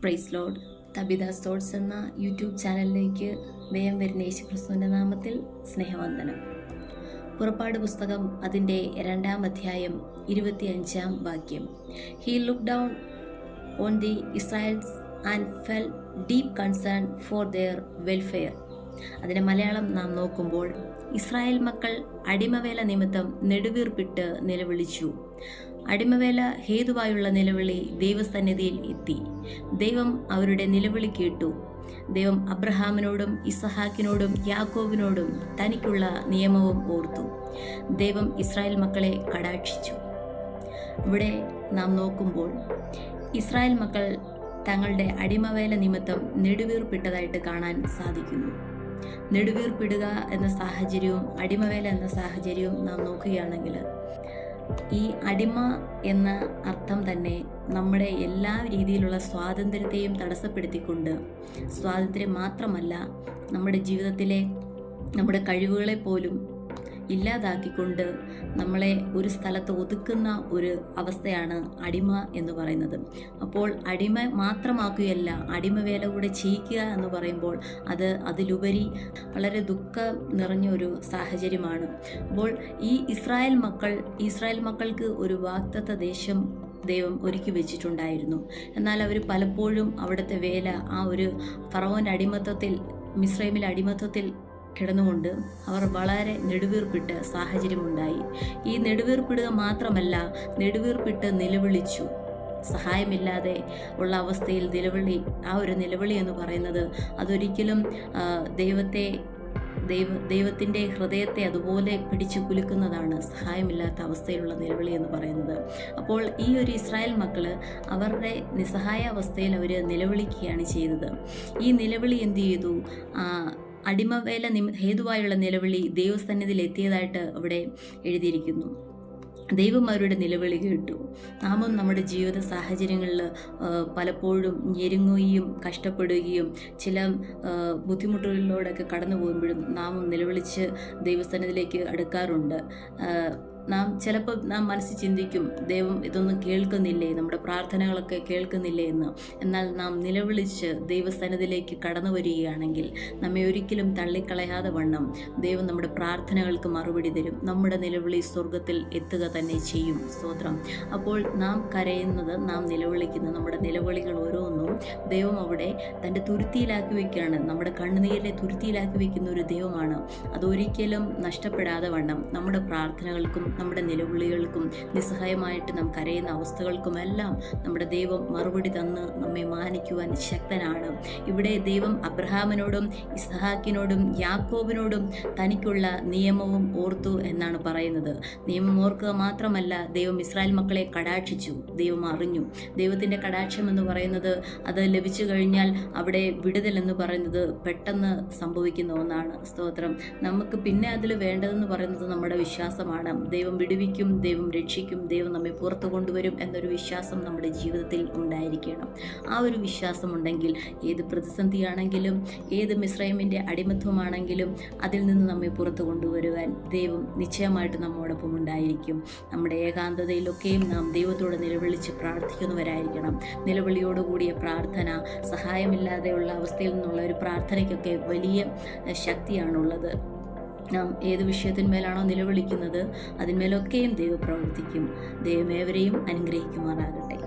Price Lord. Tabitha's thoughts എന്ന YouTube ചാനലിലേക്ക് വേഗം വരുന്ന യേശുക്രിസ്തുവിൻ്റെ നാമത്തിൽ സ്നേഹവന്ദനം. പുറപ്പാട് പുസ്തകം അതിൻ്റെ 2-ാം അധ്യായം 25-ാം വാക്യം. He look down on the Israels and fell deep concern for their welfare. അതിൻ്റെ മലയാളം നാം നോക്കുമ്പോൾ, ഇസ്രായേൽ മക്കൾ അടിമവേല നിമിത്തം നെടുവീർപ്പിട്ട് നിലവിളിച്ചു. അടിമവേല ഹേതുവായുള്ള നിലവിളി ദൈവസന്നിധിയിൽ എത്തി. ദൈവം അവരുടെ നിലവിളി കേട്ടു. ദൈവം അബ്രഹാമിനോടും ഇസഹാക്കിനോടും യാക്കോബിനോടും തനിക്കുള്ള നിയമവും ഓർത്തു. ദൈവം ഇസ്രായേൽ മക്കളെ കടാക്ഷിച്ചു. ഇവിടെ നാം നോക്കുമ്പോൾ, ഇസ്രായേൽ മക്കൾ തങ്ങളുടെ അടിമവേല നിമിത്തം നെടുവീർപ്പിട്ടതായിട്ട് കാണാൻ സാധിക്കുന്നു. നെടുവീർപ്പിടുക എന്ന സാഹചര്യവും അടിമവേല എന്ന സാഹചര്യവും നാം നോക്കുകയാണെങ്കിൽ, ഈ അടിമ എന്ന അർത്ഥം തന്നെ നമ്മുടെ എല്ലാ രീതിയിലുള്ള സ്വാതന്ത്ര്യത്തെയും തടസ്സപ്പെടുത്തിക്കൊണ്ട്, സ്വാതന്ത്ര്യം മാത്രമല്ല നമ്മുടെ ജീവിതത്തിലെ നമ്മുടെ കഴിവുകളെ പോലും ഇല്ലാതാക്കിക്കൊണ്ട് നമ്മളെ ഒരു സ്ഥലത്ത് ഒതുക്കുന്ന ഒരു അവസ്ഥയാണ് അടിമ എന്ന് പറയുന്നത്. അപ്പോൾ അടിമ മാത്രമാക്കുകയല്ല, അടിമവേല കൂടെ ചെയ്യിക്കുക എന്ന് പറയുമ്പോൾ അതിലുപരി വളരെ ദുഃഖം നിറഞ്ഞ ഒരു സാഹചര്യമാണ്. അപ്പോൾ ഈ ഇസ്രായേൽ മക്കൾക്ക് ഒരു വാഗ്ദത്ത ദേശം ദൈവം ഒരുക്കി വെച്ചിട്ടുണ്ടായിരുന്നു. എന്നാൽ അവർ പലപ്പോഴും അവിടുത്തെ വേല, ആ ഒരു ഫറവോൻ്റെ അടിമത്തത്തിൽ, മിസ്രൈമിലെ അടിമത്തത്തിൽ കിടന്നുകൊണ്ട് അവർ വളരെ നെടുവീർപ്പിട്ട സാഹചര്യമുണ്ടായി. ഈ നെടുവീർപ്പിടുക മാത്രമല്ല, നെടുവീർപ്പിട്ട് നിലവിളിച്ചു. സഹായമില്ലാതെ ഉള്ള അവസ്ഥയിൽ ആ ഒരു നിലവിളി എന്ന് പറയുന്നത് അതൊരിക്കലും ദൈവത്തിൻ്റെ ഹൃദയത്തെ അതുപോലെ പിടിച്ചു കുലുക്കുന്നതാണ്, സഹായമില്ലാത്ത അവസ്ഥയിലുള്ള നിലവിളി എന്ന് പറയുന്നത്. അപ്പോൾ ഈ ഒരു ഇസ്രായേൽ മക്കൾ അവരുടെ നിസ്സഹായ അവസ്ഥയിൽ അവർ നിലവിളിക്കുകയാണ് ചെയ്തത്. ഈ നിലവിളി എന്ത് ചെയ്തു? അടിമവേല ഹേതുവായുള്ള നിലവിളി ദൈവസന്നിധിയിൽ എത്തിയതായിട്ട് അവിടെ എഴുതിയിരിക്കുന്നു. ദൈവം അവരുടെ നിലവിളി കേട്ടു. നാമും നമ്മുടെ ജീവിത സാഹചര്യങ്ങളിൽ പലപ്പോഴും ഞെരുങ്ങുകയും കഷ്ടപ്പെടുകയും ചില ബുദ്ധിമുട്ടുകളിലൂടെയൊക്കെ കടന്നു പോകുമ്പോഴും നാമും നിലവിളിച്ച് ദൈവസന്നിധിയിലേക്ക് അടുക്കാറുണ്ട്. ചിലപ്പോൾ നാം മനസ്സിൽ ചിന്തിക്കും, ദൈവം ഇതൊന്നും കേൾക്കുന്നില്ലേ, നമ്മുടെ പ്രാർത്ഥനകളൊക്കെ കേൾക്കുന്നില്ലേ എന്ന്. എന്നാൽ നാം നിലവിളിച്ച് ദൈവസന്നിധിയിലേക്ക് കടന്നു വരികയാണെങ്കിൽ നമ്മെ ഒരിക്കലും തള്ളിക്കളയാതെ വണ്ണം ദൈവം നമ്മുടെ പ്രാർത്ഥനകൾക്ക് മറുപടി തരും. നമ്മുടെ നിലവിളി സ്വർഗത്തിൽ എത്തുക തന്നെ ചെയ്യും. സ്തോത്രം. അപ്പോൾ നാം കരയുന്നത്, നാം നിലവിളിക്കുന്നത്, നമ്മുടെ നിലവിളികൾ ഓരോന്നും ദൈവം അവിടെ തൻ്റെ തുരുത്തിയിലാക്കി വയ്ക്കുകയാണ്. നമ്മുടെ കണ്ണുനീരിനെ തുരുത്തിയിലാക്കി വയ്ക്കുന്ന ഒരു ദൈവമാണ്. അതൊരിക്കലും നഷ്ടപ്പെടാതെ വണ്ണം നമ്മുടെ പ്രാർത്ഥനകൾക്കും നമ്മുടെ നിലവിളികൾക്കും നിസ്സഹായമായിട്ട് നാം കരയുന്ന അവസ്ഥകൾക്കുമെല്ലാം നമ്മുടെ ദൈവം മറുപടി തന്ന് നമ്മെ മാനിക്കുവാൻ ശക്തനാണ്. ഇവിടെ ദൈവം അബ്രഹാമിനോടും ഇസഹാക്കിനോടും യാക്കോബിനോടും തനിക്കുള്ള നിയമവും ഓർത്തു എന്നാണ് പറയുന്നത്. നിയമം ഓർക്കുക മാത്രമല്ല, ദൈവം ഇസ്രായേൽ മക്കളെ കടാക്ഷിച്ചു. ദൈവം അറിഞ്ഞു. ദൈവത്തിൻ്റെ കടാക്ഷം എന്ന് പറയുന്നത്, അത് ലഭിച്ചു കഴിഞ്ഞാൽ അവിടെ വിടുതൽ എന്ന് പറയുന്നത് പെട്ടെന്ന് സംഭവിക്കുന്ന ഒന്നാണ്. സ്തോത്രം. നമുക്ക് പിന്നെ അതിൽ വേണ്ടതെന്ന് പറയുന്നത് നമ്മുടെ വിശ്വാസമാണ്. ദൈവം വിടുവിക്കും, ദൈവം രക്ഷിക്കും, ദൈവം നമ്മെ പുറത്തു കൊണ്ടുവരും എന്നൊരു വിശ്വാസം നമ്മുടെ ജീവിതത്തിൽ ഉണ്ടായിരിക്കണം. ആ ഒരു വിശ്വാസം ഉണ്ടെങ്കിൽ ഏത് പ്രതിസന്ധിയാണെങ്കിലും, ഏത് മിസ്രൈമിൻ്റെ അടിമത്വമാണെങ്കിലും അതിൽ നിന്ന് നമ്മെ പുറത്തു കൊണ്ടുവരുവാൻ ദൈവം നിശ്ചയമായിട്ട് നമ്മോടൊപ്പം ഉണ്ടായിരിക്കും. നമ്മുടെ ഏകാന്തതയിലൊക്കെയും നാം ദൈവത്തോട് നിലവിളിച്ച് പ്രാർത്ഥിക്കുന്നവരായിരിക്കണം. നിലവിളിയോടുകൂടിയ പ്രാർത്ഥന, സഹായമില്ലാതെയുള്ള അവസ്ഥയിൽ നിന്നുള്ള ഒരു പ്രാർത്ഥനയ്ക്കൊക്കെ വലിയ ശക്തിയാണുള്ളത്. നാം ഏത് വിഷയത്തിന്മേലാണോ നിലവിളിക്കുന്നത് അതിന്മേലൊക്കെയും ദൈവം പ്രവർത്തിക്കും. ദൈവം ഏവരെയും അനുഗ്രഹിക്കുമാറാകട്ടെ.